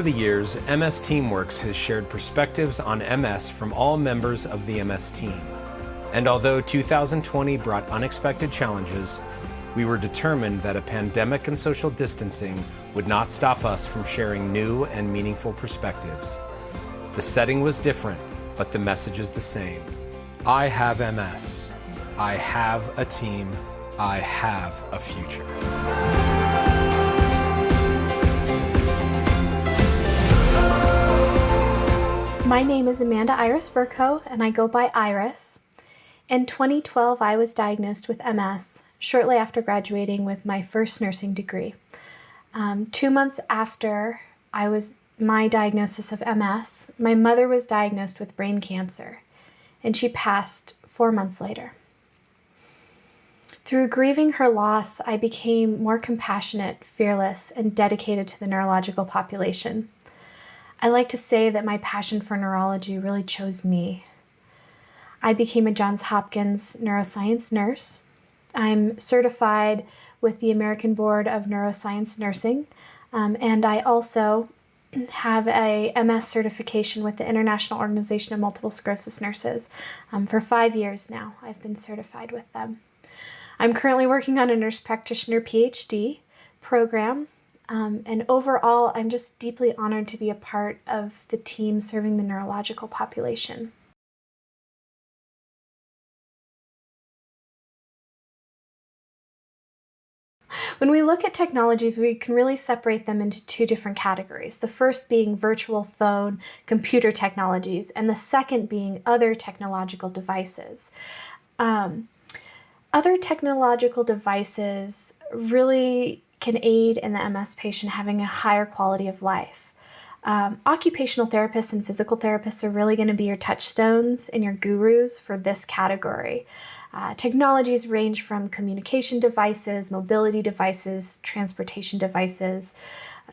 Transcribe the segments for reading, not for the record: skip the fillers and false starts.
the years, MS TeamWorks has shared perspectives on MS from all members of the MS team. And although 2020 brought unexpected challenges, we were determined that a pandemic and social distancing would not stop us from sharing new and meaningful perspectives. The setting was different, but the message is the same. I have MS. I have a team. I have a future. My name is Amanda Iris Verco, and I go by Iris. In 2012, I was diagnosed with MS shortly after graduating with my first nursing degree. 2 months after my diagnosis of MS, my mother was diagnosed with brain cancer, and she passed 4 months later. Through grieving her loss, I became more compassionate, fearless, and dedicated to the neurological population. I like to say that my passion for neurology really chose me. I became a Johns Hopkins neuroscience nurse. I'm certified with the American Board of Neuroscience Nursing, and I also have a MS certification with the International Organization of Multiple Sclerosis Nurses. For 5 years now, I've been certified with them. I'm currently working on a nurse practitioner PhD program. And overall, I'm just deeply honored to be a part of the team serving the neurological population. When we look at technologies, we can really separate them into two different categories. The first being virtual phone, computer technologies, and the second being other technological devices. Other technological devices really can aid in the MS patient having a higher quality of life. Occupational therapists and physical therapists are really going to be your touchstones and your gurus for this category. Technologies range from communication devices, mobility devices, transportation devices.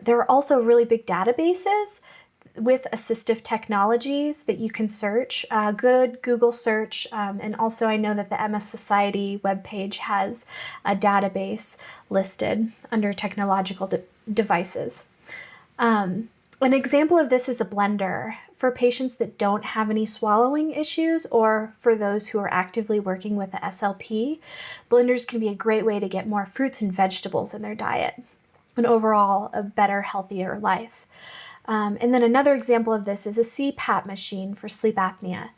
There are also really big databases with assistive technologies that you can search, good Google search, and also I know that the MS Society webpage has a database listed under technological devices. An example of this is a blender. For patients that don't have any swallowing issues or for those who are actively working with the SLP, blenders can be a great way to get more fruits and vegetables in their diet and overall a better, healthier life. And then another example of this is a CPAP machine for sleep apnea.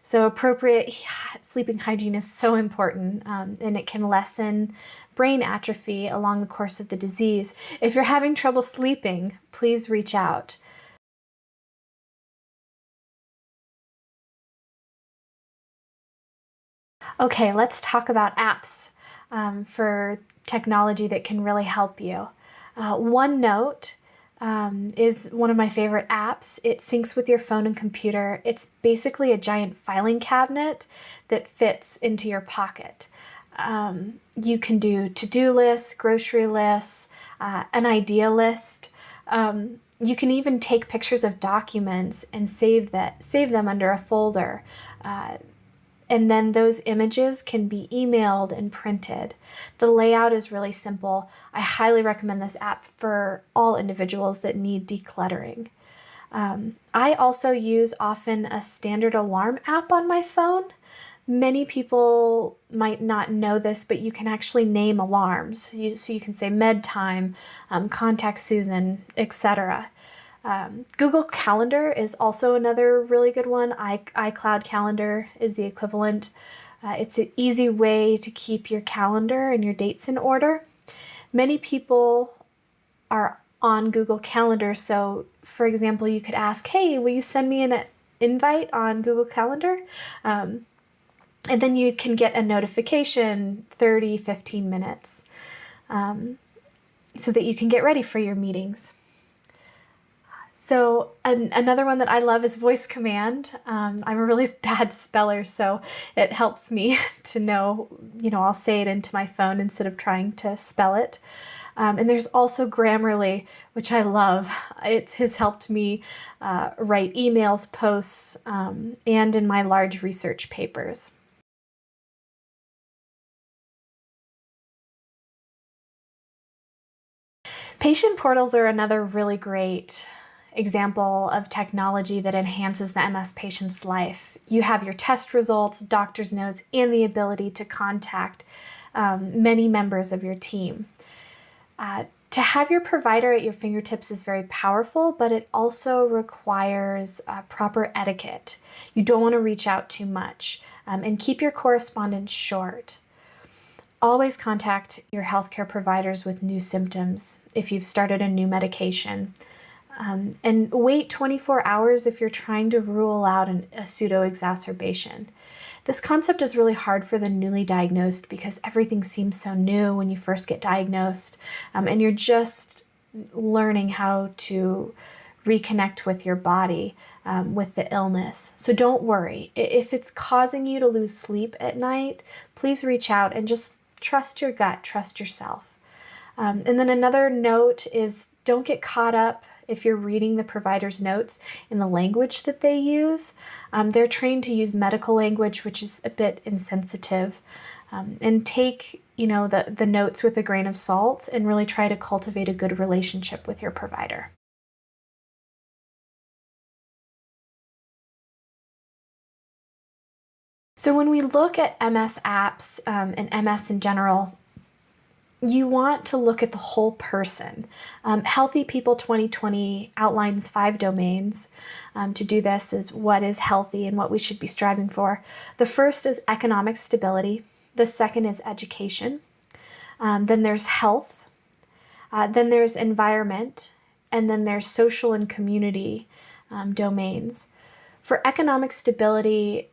So appropriate sleeping hygiene is so important, and it can lessen brain atrophy along the course of the disease. If you're having trouble sleeping, please reach out. Okay, let's talk about apps for technology that can really help you. OneNote is one of my favorite apps. It syncs with your phone and computer. It's basically a giant filing cabinet that fits into your pocket. You can do to-do lists, grocery lists, an idea list. You can even take pictures of documents and save them under a folder. And then those images can be emailed and printed. The layout is really simple. I highly recommend this app for all individuals that need decluttering. I also use often a standard alarm app on my phone. Many people might not know this, but you can actually name alarms. So you can say med time, contact Susan, etc. Google Calendar is also another really good one. iCloud Calendar is the equivalent. It's an easy way to keep your calendar and your dates in order. Many people are on Google Calendar, so for example, you could ask, hey, will you send me an invite on Google Calendar? And then you can get a notification 15 minutes so that you can get ready for your meetings. So another one that I love is voice command. I'm a really bad speller, so it helps me to know, I'll say it into my phone instead of trying to spell it. And there's also Grammarly, which I love. It has helped me write emails, posts, and in my large research papers. Patient portals are another really great example of technology that enhances the MS patient's life. You have your test results, doctor's notes, and the ability to contact many members of your team. To have your provider at your fingertips is very powerful, but it also requires proper etiquette. You don't want to reach out too much, and keep your correspondence short. Always contact your healthcare providers with new symptoms if you've started a new medication. And wait 24 hours if you're trying to rule out a pseudo-exacerbation. This concept is really hard for the newly diagnosed because everything seems so new when you first get diagnosed, and you're just learning how to reconnect with your body, with the illness. So don't worry. If it's causing you to lose sleep at night, please reach out and just trust your gut, trust yourself. And then another note is don't get caught up if you're reading the provider's notes in the language that they use. They're trained to use medical language, which is a bit insensitive. And take, the notes with a grain of salt and really try to cultivate a good relationship with your provider. So when we look at MS apps and MS in general, you want to look at the whole person. Healthy People 2020 outlines 5 domains. To do this is what is healthy and what we should be striving for. The first is economic stability. The second is education. Then there's health. Then there's environment. And then there's social and community domains. For economic stability,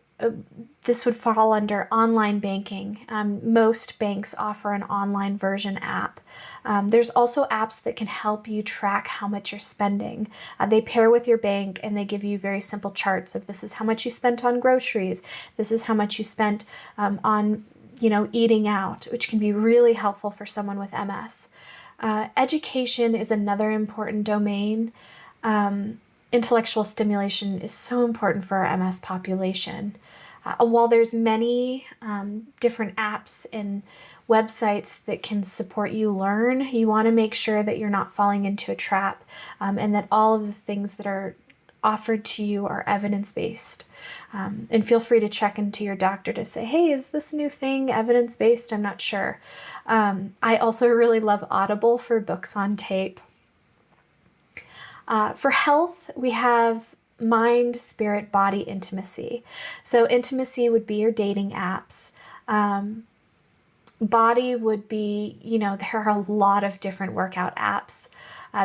this would fall under online banking. Most banks offer an online version app. There's also apps that can help you track how much you're spending. They pair with your bank and they give you very simple charts of this is how much you spent on groceries. This is how much you spent on eating out, which can be really helpful for someone with MS. Education is another important domain. Intellectual stimulation is so important for our MS population. While there's many different apps and websites that can support you learn, you want to make sure that you're not falling into a trap, and that all of the things that are offered to you are evidence-based. And feel free to check into your doctor to say, hey, is this new thing evidence-based? I'm not sure. I also really love Audible for books on tape. For health, we have mind, spirit, body intimacy. So intimacy would be your dating apps. Body would be, there are a lot of different workout apps.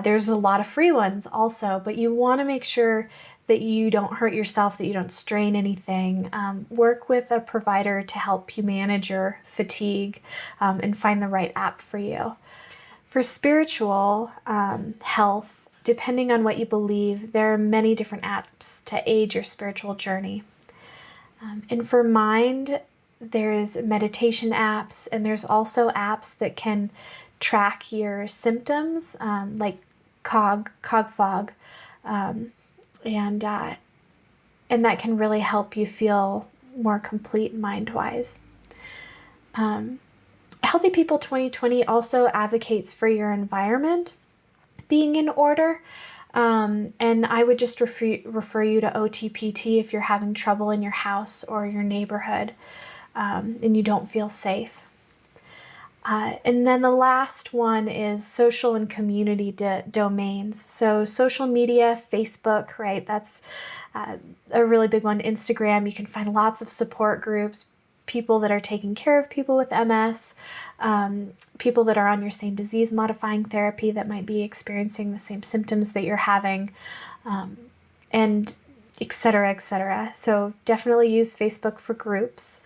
There's a lot of free ones also, but you want to make sure that you don't hurt yourself, that you don't strain anything. Work with a provider to help you manage your fatigue and find the right app for you. For spiritual health, depending on what you believe, there are many different apps to aid your spiritual journey. And for mind, there's meditation apps, and there's also apps that can track your symptoms, like Cogfog, and that can really help you feel more complete mind-wise. Healthy People 2020 also advocates for your environment being in order. And I would just refer you to OTPT if you're having trouble in your house or your neighborhood and you don't feel safe. And then the last one is social and community domains. So social media, Facebook, right? That's a really big one. Instagram, you can find lots of support groups, people that are taking care of people with MS, people that are on your same disease-modifying therapy that might be experiencing the same symptoms that you're having, and et cetera, et cetera. So definitely use Facebook for groups.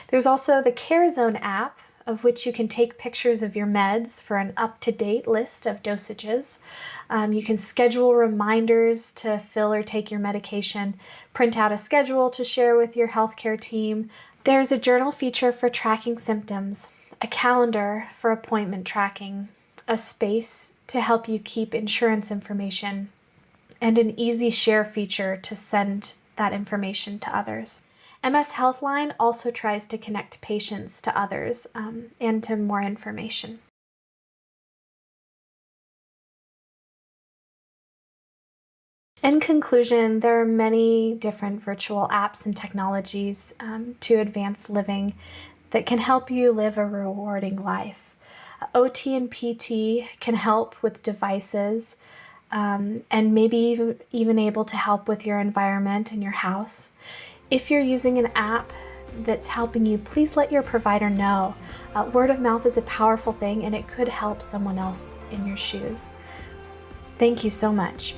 There's also the Care Zone app, of which you can take pictures of your meds for an up-to-date list of dosages. You can schedule reminders to fill or take your medication, print out a schedule to share with your healthcare team. There's a journal feature for tracking symptoms, a calendar for appointment tracking, a space to help you keep insurance information, and an easy share feature to send that information to others. MS Healthline also tries to connect patients to others and to more information. In conclusion, there are many different virtual apps and technologies to advance living that can help you live a rewarding life. OT and PT can help with devices and maybe even able to help with your environment and your house. If you're using an app that's helping you, please let your provider know. Word of mouth is a powerful thing, and it could help someone else in your shoes. Thank you so much.